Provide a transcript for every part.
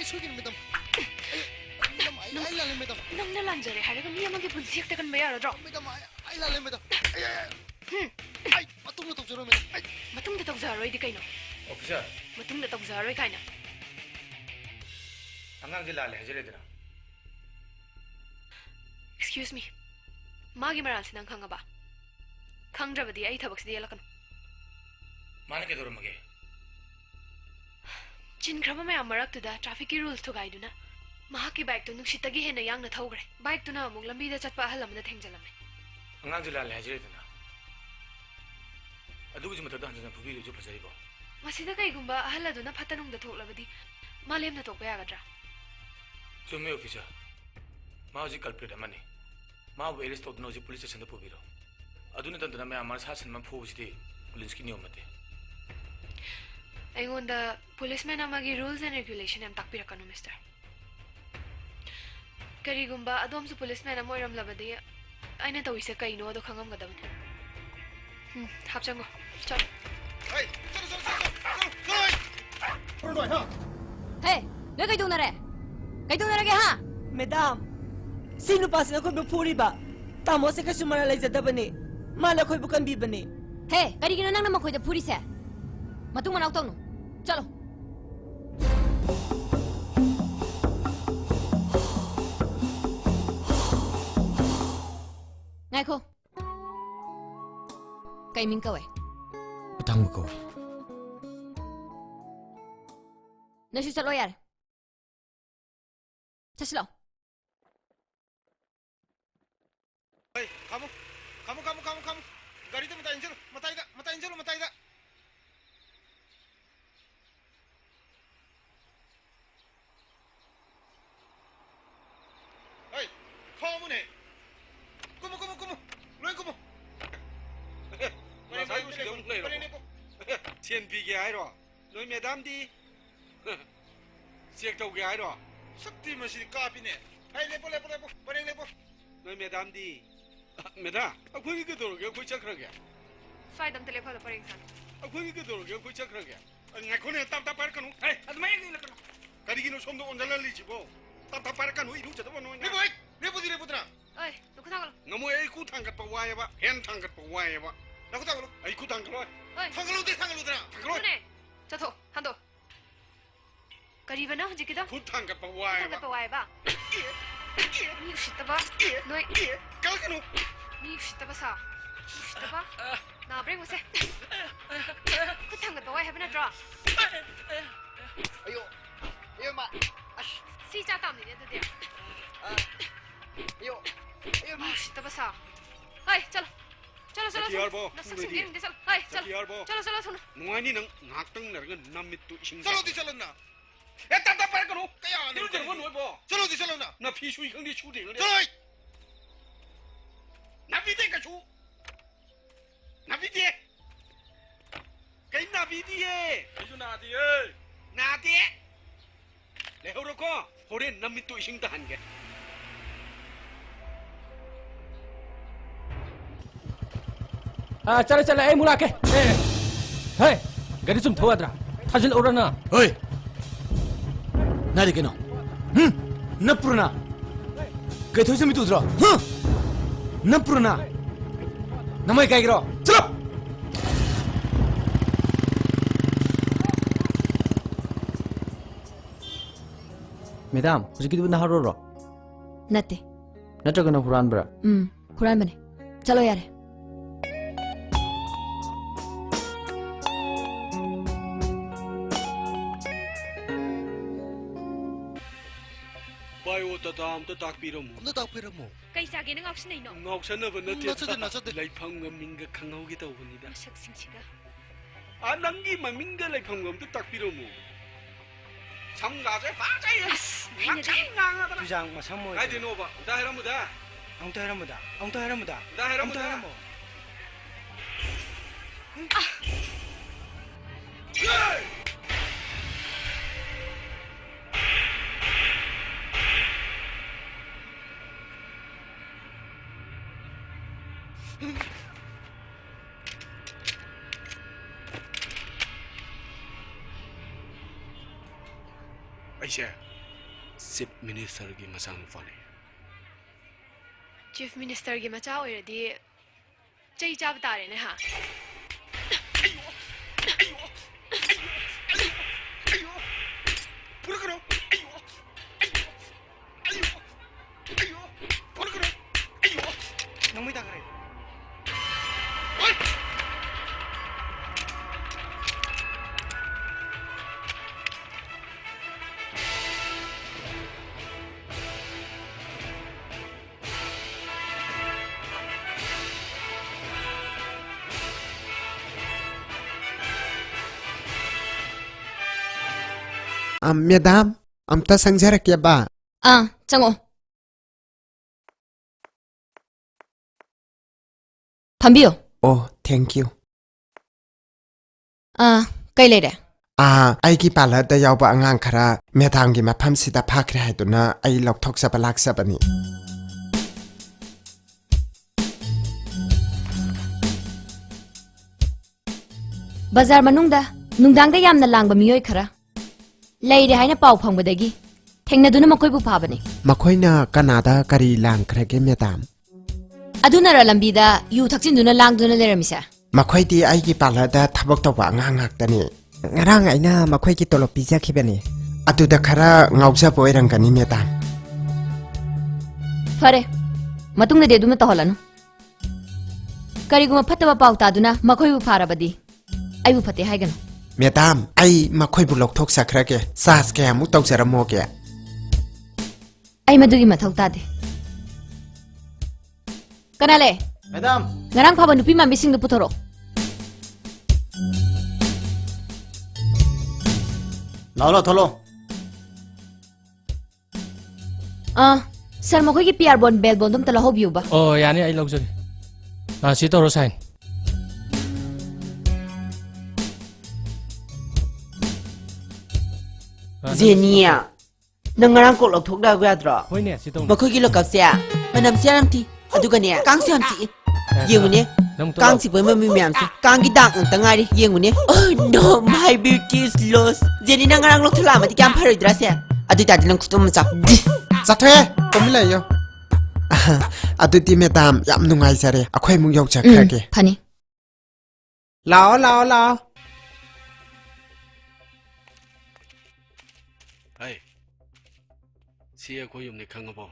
소기는 매담. 아이 매담. 넌 란저래 하려고 미야만게 분식대 건 뭐야 알아? 매담 아이 매담. 아이 맞동도 독저로 매담. 아이 맞동도 독저로이디 까이노. 오피셜. 맞동도 독저로이 까이노. 안강질 날래 해저래더라. Excuse me. 마기 말한스 난 강가봐. 강자버디 아이 타박스디 연락은. 많게 돌아먹게. 진크라마 ꯃꯌꯥꯝ ꯃꯔꯛꯇꯨꯗ ꯇ꯭ꯔꯥꯐꯤꯛꯀꯤ ꯔꯨꯜꯁ ꯊꯨꯒꯥꯏꯗꯨꯅ ꯃꯍꯥꯛꯀꯤ ꯕꯥꯏꯛꯇꯨ ꯅꯨꯡꯁꯤꯠꯇꯒꯤ ꯍꯦꯟꯅ ꯌꯥꯡꯅ ꯊꯧꯈ꯭ꯔꯦ ꯕꯥꯏꯛꯇꯨꯅ ꯑꯃꯨꯛ ꯂꯝꯕꯤꯗ ꯆꯠꯄ ꯑꯍꯜ ꯑꯃꯗ ꯊꯦꯡꯖꯜꯂꯝꯃꯦ 안강질 날래 해저래더나. ꯑꯗꯨꯒꯤꯁꯨ ꯃꯊꯛꯇ ꯍꯟꯖꯤꯟꯅ ꯐꯨꯕꯤꯔꯤꯁꯨ ꯐꯖꯩꯕꯣ. ꯃꯁꯤꯗ ꯀꯩꯒꯨꯝꯕ ꯑꯍꯜ ꯑꯗꯨꯅ ꯐꯠꯇ ꯅꯨꯡꯗ ꯊꯣꯛꯂꯕꯗꯤ ꯃꯥ ꯂꯦꯝꯅ ꯇꯣꯛꯄ ꯌꯥꯒꯗ꯭ꯔꯥ ꯆꯨꯝꯃꯦ ꯑꯣꯐꯤꯁꯔ. ꯃꯥ ꯍꯧꯖꯤꯛ ꯀꯜꯄ꯭ꯔꯦꯠ ꯑꯃꯅꯤ. ꯃꯥꯕꯨ ꯑꯦꯔꯦꯁ ꯇꯧꯗꯨꯅ ꯍꯧꯖꯤꯛ ꯄꯨꯂꯤꯁ ꯁ꯭ꯇꯦꯁꯟꯗ ꯄꯨꯕꯤꯔꯣ. ꯑꯗꯨ ꯅꯠꯇꯅ ꯃꯌꯥꯝ ꯃꯥꯅ ꯁꯥ ꯁꯟ ꯑꯃ ꯐꯨꯕꯁꯤꯗꯤ ꯄꯨꯂꯤꯁꯀꯤ ꯅꯤꯌꯣꯝ ꯅꯠꯇꯦ. ꯑꯩꯉꯣꯟꯗ ꯄꯨꯂꯤꯁꯃꯦꯟ ꯑꯃꯒꯤ ꯔꯨꯜꯁ ꯑꯦꯟ ꯔꯦꯒꯨꯂꯦꯁꯟ ꯌꯥꯝ ꯇꯥꯛꯄꯤꯔꯛꯀꯅꯨ ꯃꯤꯁꯇꯔ ꯀꯔꯤꯒꯨꯝꯕ ꯑꯗꯣꯝꯁꯨ ꯄꯨꯂꯤꯁꯃꯦꯟ ꯑꯃ ꯑꯣꯏꯔꯝꯂꯕꯗꯤ ꯑꯩꯅ ꯇꯧꯔꯤꯁꯦ ꯀꯩꯅꯣꯗꯣ ꯈꯪꯉꯝꯒꯗꯕꯅꯤ ꯍꯥꯞꯆꯪꯉꯣ ꯆꯠꯂꯣ 아이 ꯆꯠꯂꯣ Hey, 너 kaitunare? Kaitunare ke ha? Madam, sino pa sila ko bupuriba? Tamo sa kasumara lai zadabani. Mala ko bukan bibani. Hey, kari kina nang naman koy da puri se. Matung manaw tong no. Chalo. Ngay ko. Kay min kawai. Utang mo ko. Nasu chalo yar. Chaslo. 아이 가모 가리도 마타인젤로 아이 카모네 꾸모 로이 꾸모 사이고 시경 레이로 TNB 게 아이로 너희 매담디 시액 저게 아이로 삭디 마시 까비네 아이 레포 버랭 레포 너희 매담디 매다 거기 그 도로게 거기 착하게 스와이담 텔레파도 버링산 거기 그 도로게 거기 착하게 나코네 답답하르카노 에이 아드마이 이라카노 가리기노 손도 온달랄리지고 답답하르카노 이루 저도 뭐 레포드라 어이 놓고 나가라 너무 에이 쿠탕갓 빠와야바 헨 탕갓 빠와야바 나고 타고로 에이 쿠탕갓 어이 상글로드라 그네 저토 한도 그리바나 지키다 쿠탕갓 한가 빠와야바 빠와이바 미 우시다바 너이 깔카노 미 우시다바 사 우시다바 나 브레이크 오세 쿠탕가 빠와이 해브나 드라 아유 마 시자 땀니네 드디어 아유 미 우시다바 사 어이 चलो Yarbo, 나 삭삭 게임인데 चलो 어이 Yarbo. चलो 손 농아니 능 낙등 나르가 남미뚜 싱 살로나 에 답답하르카노 까야 안 이럴 때는 뭐 뭐? 살로나 나 피슈이 형님 추대 그래. 저이 나비데가 주. 나비데. cái 나비디에. 이주 나디에. 나디에. 레호로코 호렌 남미뚜 싱다 한 개. चल ए मुला के हे गाड़ी 좀 도와드라 타질 오라나 어이 나리 개노 나쁘르나 그 도시 미도 들어 나쁘르나 나마이 가기로 들어 매담 호지기도 나하로로 Nate. 나저거나 후란브라 Huran bane. Chalo yar. 바이오타 다음부터 딱 비로무. 너 답변은 kay sagi nang auction na ino ngoksanaba natin. 나서들 라이팡 민가 강하게 다오니다. masak singsiga 아랑기 마민가 라이팡 감도 딱 비로무. 참가제 파자야. 참나가다. 주장 뭐 참모 아이디 노바. 다 해라무다. 엉터 해라무다 다 해라무다. 아이씨, Chief Minister gi masang fani. Chief Minister gi macha oiradi chai chab tare ne ha. Pura karo. Pura karo. Nang may takare. Madam, amta sangjarakke ba? Chango. Pambiyo. Oh, thank you. Kay leire. Aigi parlor yauba angang khara madam gi mafam sida phakre haiduna ai lokthok sa balak sa bani. Bazar manungda nungdangda yamna langba miyoy khara. Leire haina pau phangbadagi. Thengnaduna makoi bu phabani. Makhoina Canada kari lang khrage madam. Aduna ra lambida yu thakjinduna langduna leramisa. Makhoi di aigi parlor da thabok tawba angang haktani. Ngarang aina makhoi ki tolop pizza khibani. Atuda khara ngauja poirangani madam. Fare. Matungna de duma taholanu. Kariguma phataba pau taduna makoi bu pharabadi. Aibu phate haiganu. Madam, ai makhoi bu lokthok sakhrage. Sas ke amu tawjaramo ke. Ai madugi mathau tade. Kanale. Madam. Ngarang phaba nupi mambi singdu puthoro. Lalo tholo. Sir makoi ki PR bon bell bon dum tala hobiu ba. Oh, yani ai lawjari. Si toro sign. Zenia. Nangarang ko lok thok da ga dra. Hoine si tong. Ba khoi gi lok sia. Manam sia ram ti. Aduga ne kang siam si. Yengu ne. Kang si boy mami miam si. Kang gi dang ang tangari yengu ne. Oh no, my beauty is lost. Zeni nangarang lok thula ma ti kam phari dra sia. Adu ta dinang kutum sa. Zatwe, komilay yo. Aduti madam yam nungai sare. Akhoi mung yok chakhrage. Phani. Lao. Hey. Siya ko yung nikhang abo.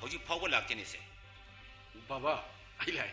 Hoji power lak jeni se. Baba, ay lai.